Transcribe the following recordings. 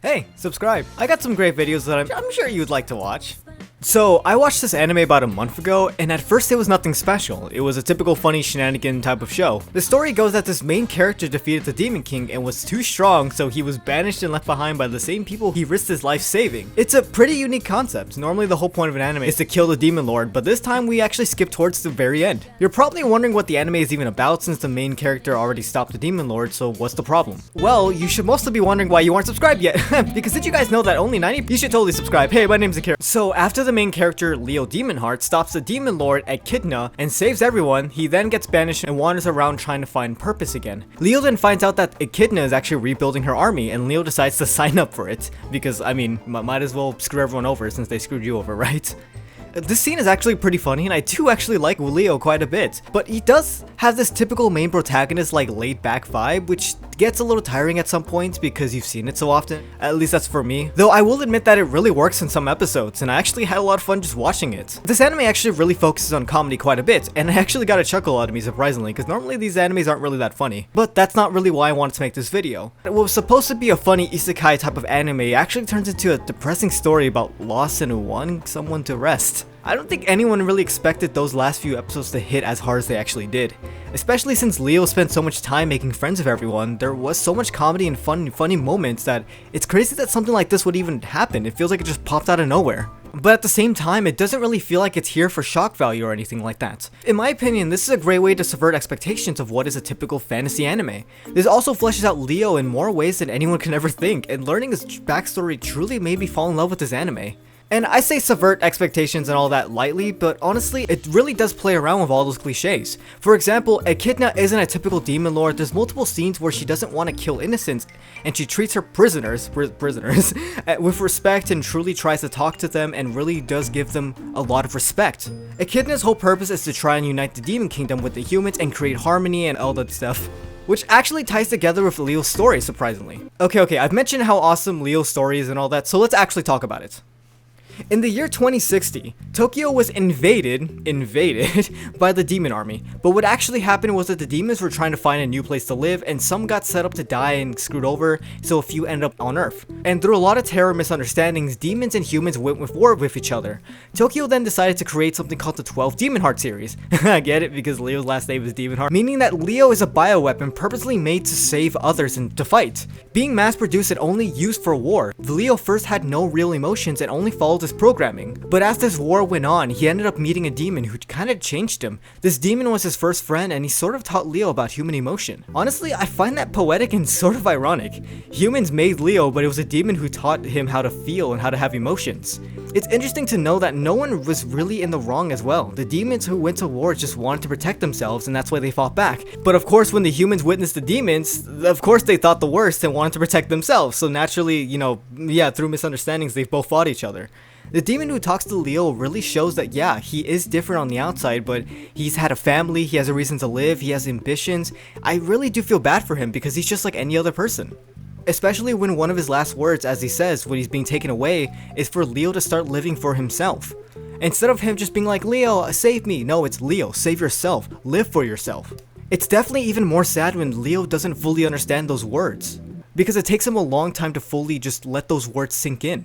Hey, subscribe. I got some great videos that I'm sure you'd like to watch. So, I watched this anime about a month ago, and at first it was nothing special. It was a typical funny shenanigan type of show. The story goes that this main character defeated the Demon King and was too strong, so he was banished and left behind by the same people he risked his life saving. It's a pretty unique concept. Normally the whole point of an anime is to kill the Demon Lord, but this time we actually skip towards the very end. You're probably wondering what the anime is even about since the main character already stopped the Demon Lord, so what's the problem? Well, you should mostly be wondering why you aren't subscribed yet, because did you guys know that only 90? You should totally subscribe. Hey, my name's Akira. So after the main character, Demonheart, stops the Demon Lord Echidna and saves everyone, he then gets banished and wanders around trying to find purpose again. Leo then finds out that Echidna is actually rebuilding her army, and Leo decides to sign up for it, because, I mean, might as well screw everyone over since they screwed you over, right? This scene is actually pretty funny, and I do actually like Leo quite a bit, but he does have this typical main protagonist like laid back vibe, which gets a little tiring at some points because you've seen it so often. At least that's for me. Though I will admit that it really works in some episodes, and I actually had a lot of fun just watching it. This anime actually really focuses on comedy quite a bit, and I actually got a chuckle out of me surprisingly, because normally these animes aren't really that funny. But that's not really why I wanted to make this video. What was supposed to be a funny isekai type of anime actually turns into a depressing story about loss and wanting someone to rest. I don't think anyone really expected those last few episodes to hit as hard as they actually did. Especially since Leo spent so much time making friends with everyone, there was so much comedy and funny moments that it's crazy that something like this would even happen. It feels like it just popped out of nowhere. But at the same time, it doesn't really feel like it's here for shock value or anything like that. In my opinion, this is a great way to subvert expectations of what is a typical fantasy anime. This also fleshes out Leo in more ways than anyone can ever think, and learning his backstory truly made me fall in love with this anime. And I say subvert expectations and all that lightly, but honestly, it really does play around with all those cliches. For example, Echidna isn't a typical demon lord. There's multiple scenes where she doesn't want to kill innocents, and she treats her prisoners with respect and truly tries to talk to them and really does give them a lot of respect. Echidna's whole purpose is to try and unite the Demon Kingdom with the humans and create harmony and all that stuff, which actually ties together with Leo's story, surprisingly. Okay, I've mentioned how awesome Leo's story is and all that, so let's actually talk about it. In the year 2060, Tokyo was invaded by the demon army, but what actually happened was that the demons were trying to find a new place to live, and some got set up to die and screwed over, so a few ended up on Earth. And through a lot of terror and misunderstandings, demons and humans went with war with each other. Tokyo then decided to create something called the 12 Demonheart series. I get it, because Leo's last name is Demonheart, meaning that Leo is a bioweapon purposely made to save others and to fight. Being mass-produced and only used for war, Leo first had no real emotions and only followed his programming. But as this war went on, he ended up meeting a demon who kind of changed him. This demon was his first friend, and he sort of taught Leo about human emotion. Honestly, I find that poetic and sort of ironic. Humans made Leo, but it was a demon who taught him how to feel and how to have emotions. It's interesting to know that no one was really in the wrong as well. The demons who went to war just wanted to protect themselves, and that's why they fought back. But of course, when the humans witnessed the demons, of course they thought the worst and wanted to protect themselves. So naturally, through misunderstandings, they both fought each other. The demon who talks to Leo really shows that, yeah, he is different on the outside, but he's had a family, he has a reason to live, he has ambitions. I really do feel bad for him because he's just like any other person. Especially when one of his last words, as he says, when he's being taken away, is for Leo to start living for himself. Instead of him just being like, Leo, save me. No, it's Leo, save yourself, live for yourself. It's definitely even more sad when Leo doesn't fully understand those words, because it takes him a long time to fully just let those words sink in.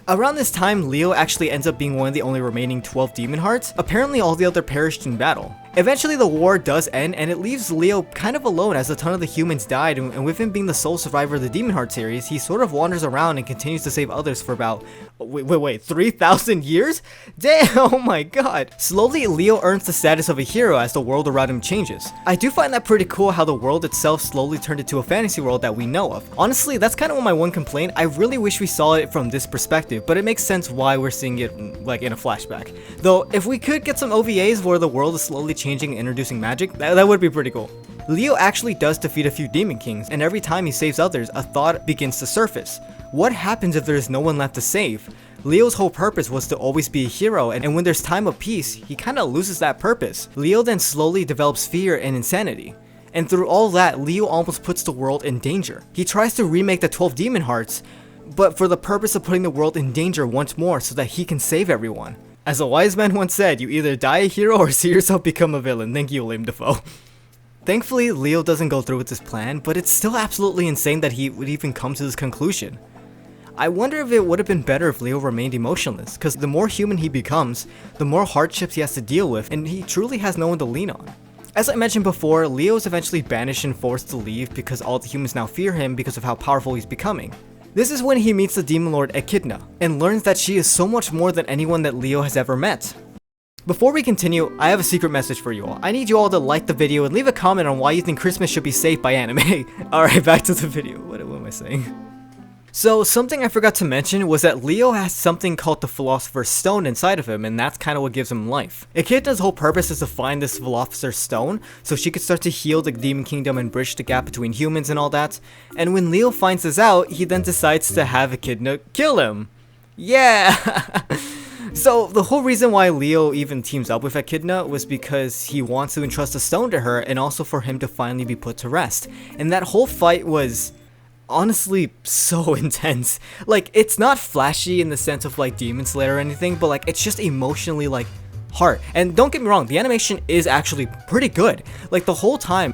Around this time, Leo actually ends up being one of the only remaining 12 demon hearts. Apparently all the other perished in battle. Eventually the war does end, and it leaves Leo kind of alone as a ton of the humans died, and with him being the sole survivor of the Demonheart series, he sort of wanders around and continues to save others for about, wait, 3,000 years? Damn, oh my god. Slowly, Leo earns the status of a hero as the world around him changes. I do find that pretty cool how the world itself slowly turned into a fantasy world that we know of. Honestly, that's kind of my one complaint. I really wish we saw it from this perspective, but it makes sense why we're seeing it like in a flashback. Though, if we could get some OVAs where the world is slowly changing and introducing magic, that would be pretty cool. Leo actually does defeat a few demon kings, and every time he saves others, a thought begins to surface. What happens if there is no one left to save? Leo's whole purpose was to always be a hero, and when there's time of peace, he kinda loses that purpose. Leo then slowly develops fear and insanity. And through all that, Leo almost puts the world in danger. He tries to remake the 12 demon hearts, but for the purpose of putting the world in danger once more so that he can save everyone. As a wise man once said, you either die a hero or see yourself become a villain. Thank you, Willem Dafoe. Thankfully, Leo doesn't go through with this plan, but it's still absolutely insane that he would even come to this conclusion. I wonder if it would have been better if Leo remained emotionless, because the more human he becomes, the more hardships he has to deal with, and he truly has no one to lean on. As I mentioned before, Leo is eventually banished and forced to leave because all the humans now fear him because of how powerful he's becoming. This is when he meets the demon lord Echidna, and learns that she is so much more than anyone that Leo has ever met. Before we continue, I have a secret message for you all. I need you all to like the video and leave a comment on why you think Christmas should be safe by anime. Alright, back to the video. What am I saying? So, something I forgot to mention was that Leo has something called the Philosopher's Stone inside of him, and that's kind of what gives him life. Echidna's whole purpose is to find this Philosopher's Stone, so she could start to heal the Demon Kingdom and bridge the gap between humans and all that. And when Leo finds this out, he then decides to have Echidna kill him. Yeah! So, the whole reason why Leo even teams up with Echidna was because he wants to entrust the stone to her, and also for him to finally be put to rest. And that whole fight was honestly so intense. Like, it's not flashy in the sense of like Demon Slayer or anything, but like it's just emotionally like hard. And don't get me wrong, the animation is actually pretty good. Like the whole time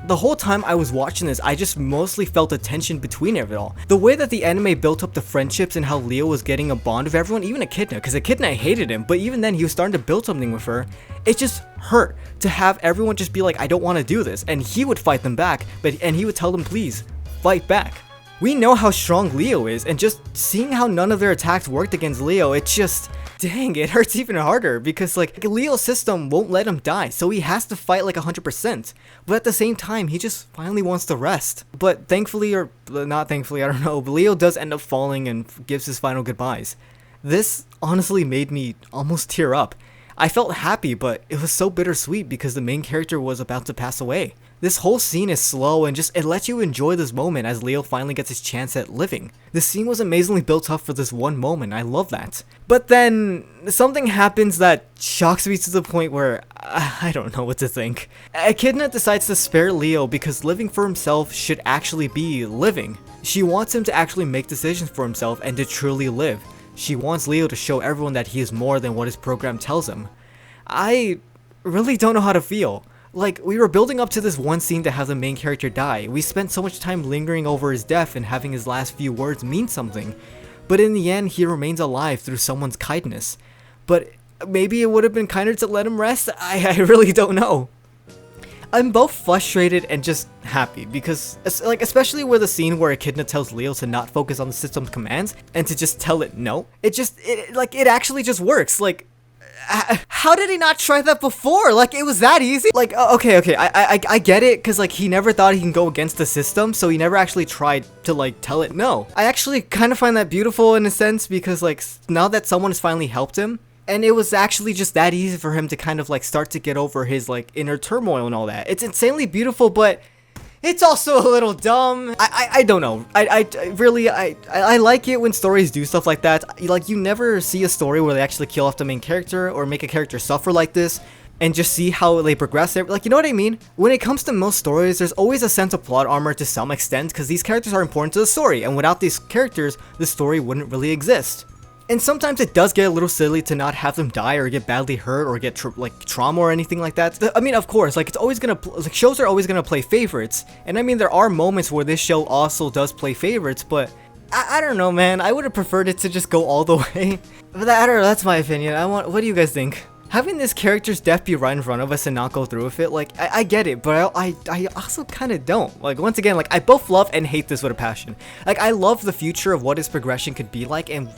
I was watching this, I just mostly felt the tension between it all. The way that the anime built up the friendships and how Leo was getting a bond with everyone, even Echidna, because Echidna hated him, but even then he was starting to build something with her. It just hurt to have everyone just be like, I don't want to do this, and he would fight them back, and he would tell them, please fight back. We know how strong Leo is, and just seeing how none of their attacks worked against Leo, it just, dang, it hurts even harder, because like Leo's system won't let him die, so he has to fight like 100%, but at the same time, he just finally wants to rest. But thankfully, or not thankfully, I don't know, but Leo does end up falling and gives his final goodbyes. This honestly made me almost tear up. I felt happy, but it was so bittersweet because the main character was about to pass away. This whole scene is slow and just it lets you enjoy this moment as Leo finally gets his chance at living. This scene was amazingly built up for this one moment, I love that. But then, something happens that shocks me to the point where I don't know what to think. Echidna decides to spare Leo because living for himself should actually be living. She wants him to actually make decisions for himself and to truly live. She wants Leo to show everyone that he is more than what his program tells him. I really don't know how to feel. Like, we were building up to this one scene to have the main character die. We spent so much time lingering over his death and having his last few words mean something. But in the end, he remains alive through someone's kindness. But maybe it would have been kinder to let him rest? I really don't know. I'm both frustrated and just happy because, like, especially with the scene where Echidna tells Leo to not focus on the system's commands and to just tell it no. It actually just works. Like, how did he not try that before? Like, it was that easy? Like, okay, I get it, because, like, he never thought he can go against the system, so he never actually tried to, like, tell it no. I actually kind of find that beautiful in a sense, because, like, now that someone has finally helped him, and it was actually just that easy for him to kind of, like, start to get over his, like, inner turmoil and all that. It's insanely beautiful, but it's also a little dumb. I don't know. I really like it when stories do stuff like that. Like, you never see a story where they actually kill off the main character or make a character suffer like this and just see how they progress. Like, you know what I mean? When it comes to most stories, there's always a sense of plot armor to some extent because these characters are important to the story, and without these characters, the story wouldn't really exist. And sometimes it does get a little silly to not have them die or get badly hurt or get trauma or anything like that. I mean, of course, like, it's always gonna like, shows are always gonna play favorites, and I mean, there are moments where this show also does play favorites, but I don't know, man. I would have preferred it to just go all the way. But I don't know. That's my opinion. What do you guys think? Having this character's death be right in front of us and not go through with it, like, I get it, but I also kind of don't. Like, once again, like, I both love and hate this with a passion. Like, I love the future of what his progression could be like and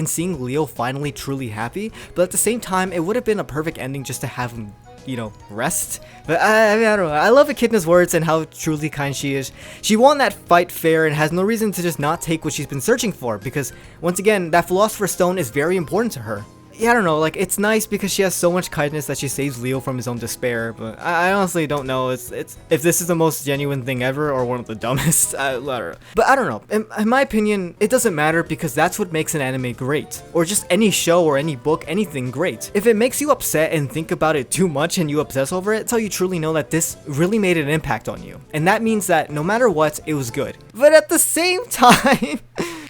seeing Leo finally truly happy, but at the same time, it would have been a perfect ending just to have him, you know, rest. But I mean, I don't know. I love Echidna's words and how truly kind she is. She won that fight fair and has no reason to just not take what she's been searching for, because, once again, that Philosopher's Stone is very important to her. Yeah, I don't know, like, it's nice because she has so much kindness that she saves Leo from his own despair, but I honestly don't know if this is the most genuine thing ever or one of the dumbest. I don't know. But I don't know, in my opinion, it doesn't matter because that's what makes an anime great, or just any show or any book, anything great. If it makes you upset and think about it too much and you obsess over it, it's how you truly know that this really made an impact on you. And that means that no matter what, it was good. But at the same time,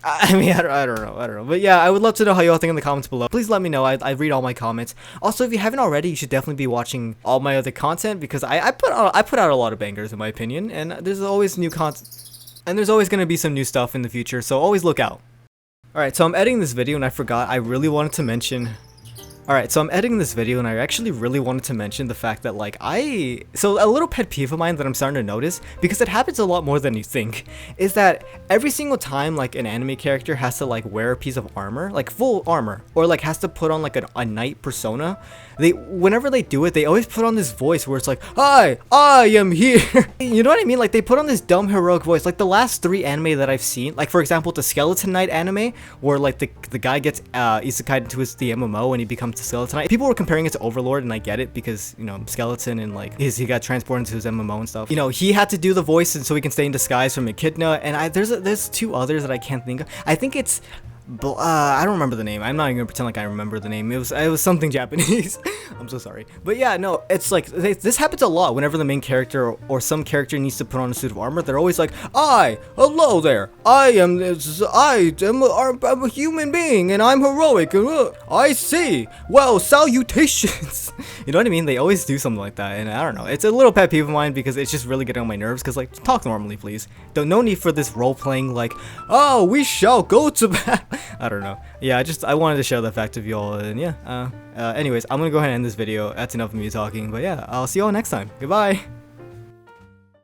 I mean, I don't know. But yeah, I would love to know how you all think in the comments below. Please let me know. I read all my comments. Also, if you haven't already, you should definitely be watching all my other content because I put out a lot of bangers in my opinion, and there's always new content, and there's always going to be some new stuff in the future, so always look out. Alright, so I'm editing this video and I forgot I really wanted to mention. Alright, so I'm editing this video and I actually really wanted to mention the fact that so a little pet peeve of mine that I'm starting to notice, because it happens a lot more than you think, is that every single time like an anime character has to like wear a piece of armor, like full armor, or like has to put on like a knight persona, whenever they do it, they always put on this voice where it's like, "Hi, I am here." You know what I mean? Like they put on this dumb heroic voice. Like the last 3 anime that I've seen, like for example the Skeleton Knight anime, where like the guy gets isekai into the MMO and he becomes the Skeleton Knight. People were comparing it to Overlord, and I get it because, you know, Skeleton and like he got transported into his MMO and stuff. You know, he had to do the voice and so he can stay in disguise from Echidna, and there's 2 others that I can't think of. I think it's I don't remember the name. I'm not even gonna pretend like I remember the name. It was something Japanese. I'm so sorry. But yeah, no, it's like this happens a lot whenever the main character or some character needs to put on a suit of armor. They're always like, hello there. I'm a human being and I'm heroic. I see. Well, salutations." You know what I mean? They always do something like that, and I don't know. It's a little pet peeve of mine because it's just really getting on my nerves. Because like, talk normally, please. No need for this role playing like, "Oh, we shall go to battle." I don't know. Yeah, I wanted to share the fact of y'all, and yeah. Anyways, I'm gonna go ahead and end this video. That's enough of me talking, but yeah, I'll see y'all next time. Goodbye.